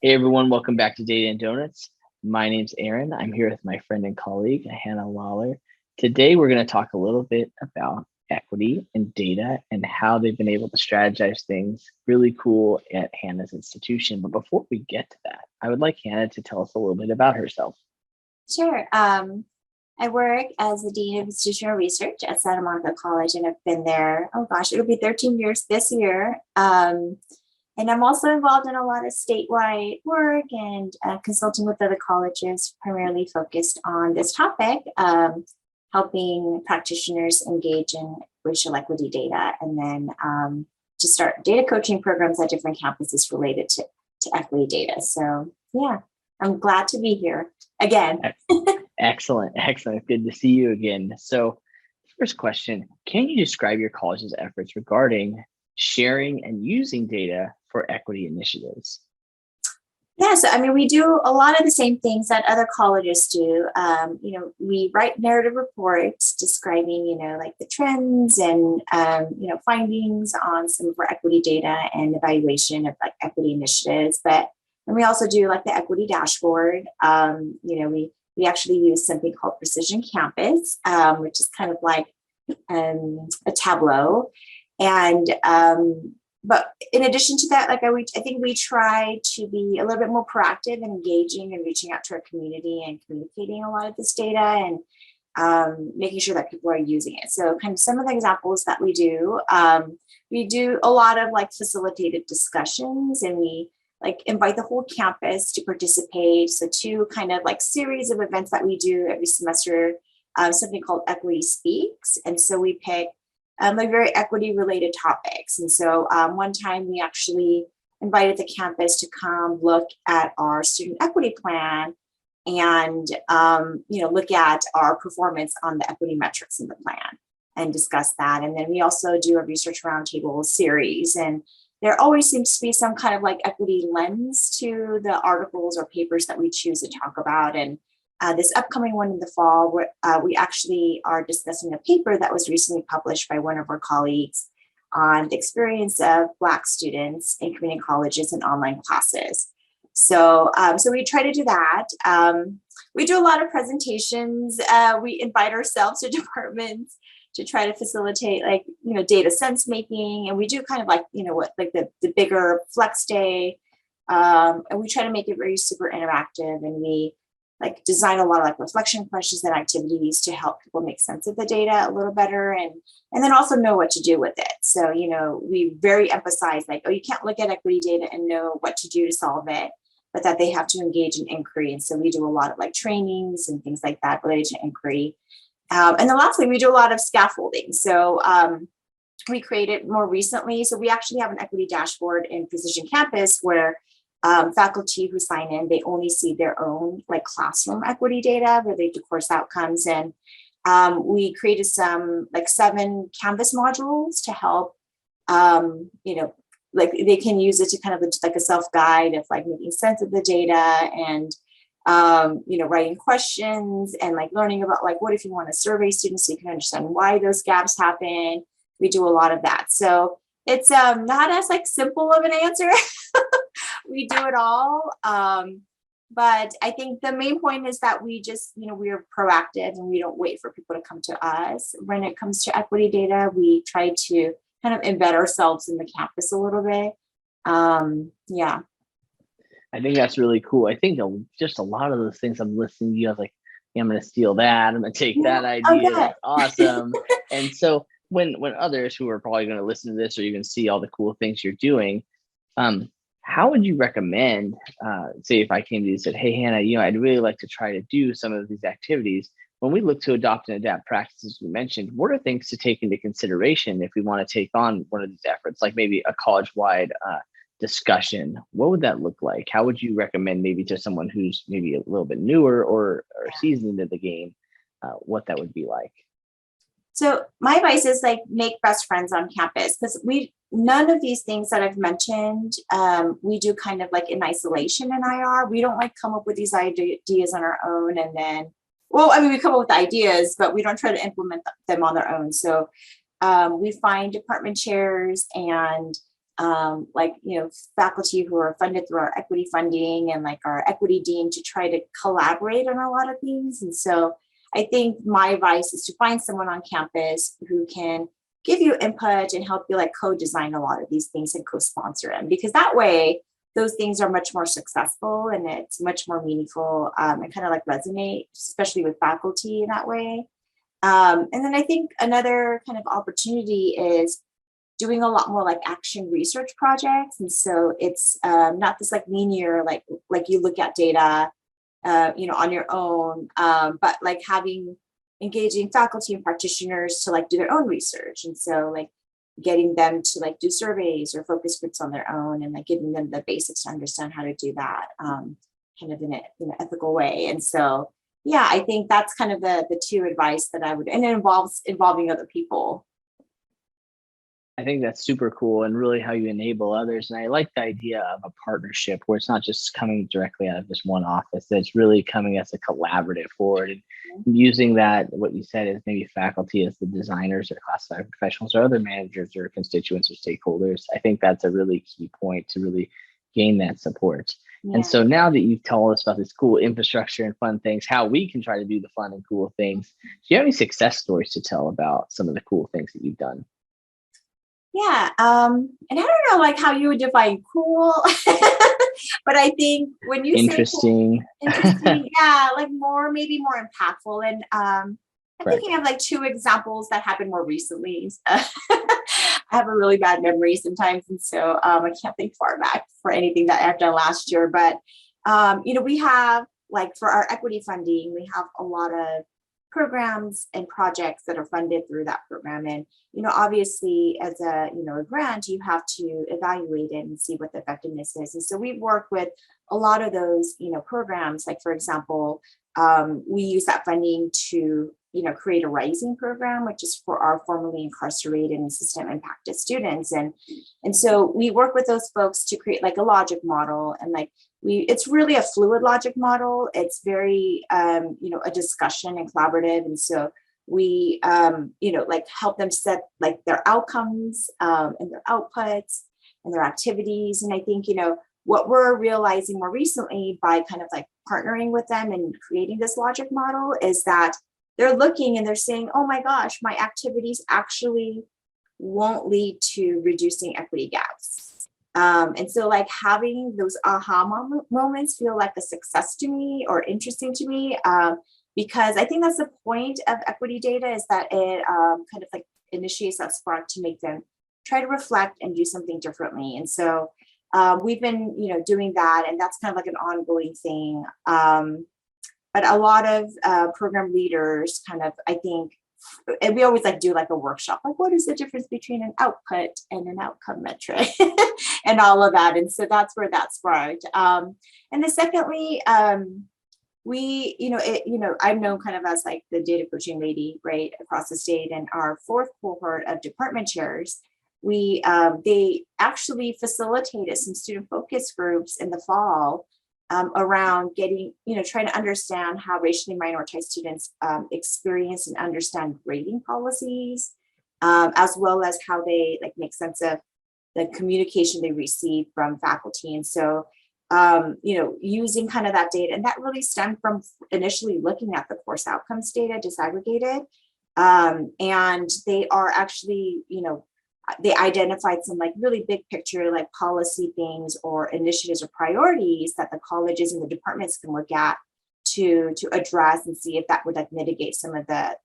Hey everyone, welcome back to Data and Donuts. My name's Aaron. I'm here with my friend and colleague, Hanna Lawler. Today we're going to talk a little bit about equity and data and how they've been able to strategize things really cool at Hanna's institution. But before we get to that, I would like Hanna to tell us a little bit about herself. Sure. I work as the Dean of Institutional Research at Santa Monica College, and I've been there, oh gosh, it'll be 13 years this year. And I'm also involved in a lot of statewide work and consulting with other colleges, primarily focused on this topic, helping practitioners engage in racial equity data, and then to start data coaching programs at different campuses related to equity data. So yeah, I'm glad to be here again. Excellent. Good to see you again. So first question, can you describe your college's efforts regarding sharing and using data for equity initiatives? Yeah, so I mean, we do a lot of the same things that other colleges do. We write narrative reports describing, like the trends and, findings on some of our equity data and evaluation of like equity initiatives. And we also do like the equity dashboard. We actually use something called Precision Campus, which is kind of like a Tableau. And but in addition to that, I think we try to be a little bit more proactive and engaging and reaching out to our community and communicating a lot of this data and making sure that people are using it. So kind of some of the examples that we do a lot of like facilitated discussions, and we like invite the whole campus to participate. So two kind of like series of events that we do every semester, something called Equity Speaks. And so we pick like very equity related topics. And so one time we actually invited the campus to come look at our student equity plan and, look at our performance on the equity metrics in the plan and discuss that. And then we also do a research roundtable series, and there always seems to be some kind of like equity lens to the articles or papers that we choose to talk about. And this upcoming one in the fall, we actually are discussing a paper that was recently published by one of our colleagues on the experience of Black students in community colleges and online classes. So we try to do that. We do a lot of presentations. We invite ourselves to departments to try to facilitate data sense making. And we do kind of the bigger flex day. And we try to make it very super interactive, and we design a lot of reflection questions and activities to help people make sense of the data a little better, and then also know what to do with it. So, we very emphasize you can't look at equity data and know what to do to solve it, but that they have to engage in inquiry. And so we do a lot of trainings and things like that related to inquiry. And then lastly, we do a lot of scaffolding. So we created more recently. So we actually have an equity dashboard in Precision Campus where faculty who sign in, they only see their own classroom equity data related to course outcomes. And we created some 7 Canvas modules to help, they can use it to kind of a self-guide of making sense of the data and writing questions and learning about what if you want to survey students so you can understand why those gaps happen. We do a lot of that. So it's not as simple of an answer. We do it all. But I think the main point is that we just, we are proactive and we don't wait for people to come to us. When it comes to equity data, we try to kind of embed ourselves in the campus a little bit. Yeah. I think that's really cool. I think just a lot of those things I'm listening to you, I was like, yeah, I'm going to steal that. I'm going to take that idea. That's awesome. And so when others who are probably going to listen to this or even see all the cool things you're doing, how would you recommend, say if I came to you and said, hey, Hanna, I'd really like to try to do some of these activities. When we look to adopt and adapt practices we mentioned, what are things to take into consideration if we want to take on one of these efforts, like maybe a college-wide discussion? What would that look like? How would you recommend maybe to someone who's maybe a little bit newer or seasoned into the game, what that would be like? So my advice is make best friends on campus, because none of these things that I've mentioned, we do kind of in isolation in IR. We don't come up with these ideas on our own and then, we come up with ideas, but we don't try to implement them on their own. So we find department chairs and like, faculty who are funded through our equity funding and like our equity dean to try to collaborate on a lot of things. And so I think my advice is to find someone on campus who can give you input and help you like co-design a lot of these things and co-sponsor them, because that way those things are much more successful and it's much more meaningful, and kind of like resonate, especially with faculty in that way. And then I think another kind of opportunity is doing a lot more like action research projects. And so it's not this like linear, like you look at data, on your own, but like engaging faculty and practitioners to like do their own research. And so like getting them to like do surveys or focus groups on their own and like giving them the basics to understand how to do that, kind of in an ethical way. And so, yeah, I think that's kind of the two advice that I would, and it involves involving other people. I think that's super cool, and really how you enable others. And I like the idea of a partnership where it's not just coming directly out of this one office, that it's really coming as a collaborative forward, and using that, what you said is maybe faculty as the designers or classified professionals or other managers or constituents or stakeholders. I think that's a really key point to really gain that support. Yeah. And so now that you've told us about this cool infrastructure and fun things, how we can try to do the fun and cool things, do you have any success stories to tell about some of the cool things that you've done? Yeah. And I don't know like how you would define cool, but I think when you interesting, say cool, interesting, yeah, like maybe more impactful. And I'm thinking of like two examples that happened more recently. I have a really bad memory sometimes. And so I can't think far back for anything that I've done last year. But, we have like for our equity funding, we have a lot of programs and projects that are funded through that program. And, obviously as a grant, you have to evaluate it and see what the effectiveness is. And so we've worked with a lot of those, programs, like for example, we use that funding to, create a rising program, which is for our formerly incarcerated and system impacted students. And so we work with those folks to create like a logic model, and like it's really a fluid logic model. It's very, a discussion and collaborative. And so we, like help them set like their outcomes, and their outputs and their activities. And I think, what we're realizing more recently by kind of like partnering with them and creating this logic model is that they're looking and they're saying, oh my gosh, my activities actually won't lead to reducing equity gaps. And so like having those aha moments feel like a success to me or interesting to me, because I think that's the point of equity data, is that it kind of like initiates that spark to make them try to reflect and do something differently. And so we've been, doing that, and that's kind of like an ongoing thing. But a lot of program leaders kind of, I think, and we always like do like a workshop, like what is the difference between an output and an outcome metric and all of that. And so that's where that sparked. And then secondly, I'm known kind of as like the data coaching lady, right, across the state. And our fourth cohort of department chairs, they actually facilitated some student focus groups in the fall, around getting, trying to understand how racially minoritized students experience and understand grading policies, as well as how they like make sense of the communication they receive from faculty. And so, using kind of that data, and that really stemmed from initially looking at the course outcomes data disaggregated. And they are actually, they identified some like really big picture, like policy things or initiatives or priorities that the colleges and the departments can look at to address and see if that would like mitigate some of the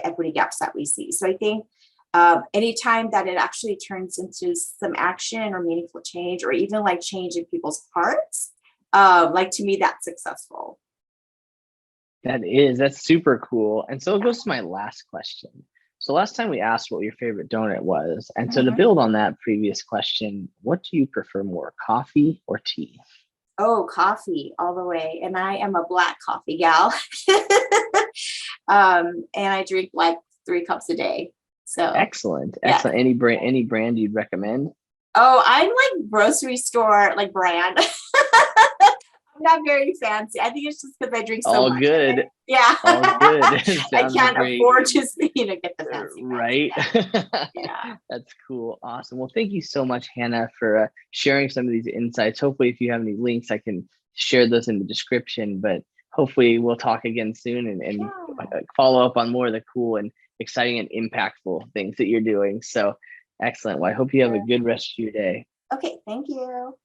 equity gaps that we see. So I think anytime that it actually turns into some action or meaningful change, or even like change in people's hearts, like to me, that's successful. That's super cool. And so it goes to my last question. So last time we asked what your favorite donut was. And so to build on that previous question, what do you prefer more, coffee or tea? Oh, coffee all the way. And I am a black coffee gal. And I drink like 3 cups a day. So excellent. Yeah. Excellent. Any brand you'd recommend? Oh, I'm like grocery store, like brand. I'm not very fancy. I think it's just because I drink so All much. good. Yeah. All good. I Sounds can't great. afford to, get the fancy. Right. Yeah. That's cool. Awesome. Well, thank you so much, Hannah, for sharing some of these insights. Hopefully, if you have any links, I can share those in the description. But hopefully, we'll talk again soon and follow up on more of the cool and exciting and impactful things that you're doing. So excellent. Well, I hope you have a good rest of your day. Okay. Thank you.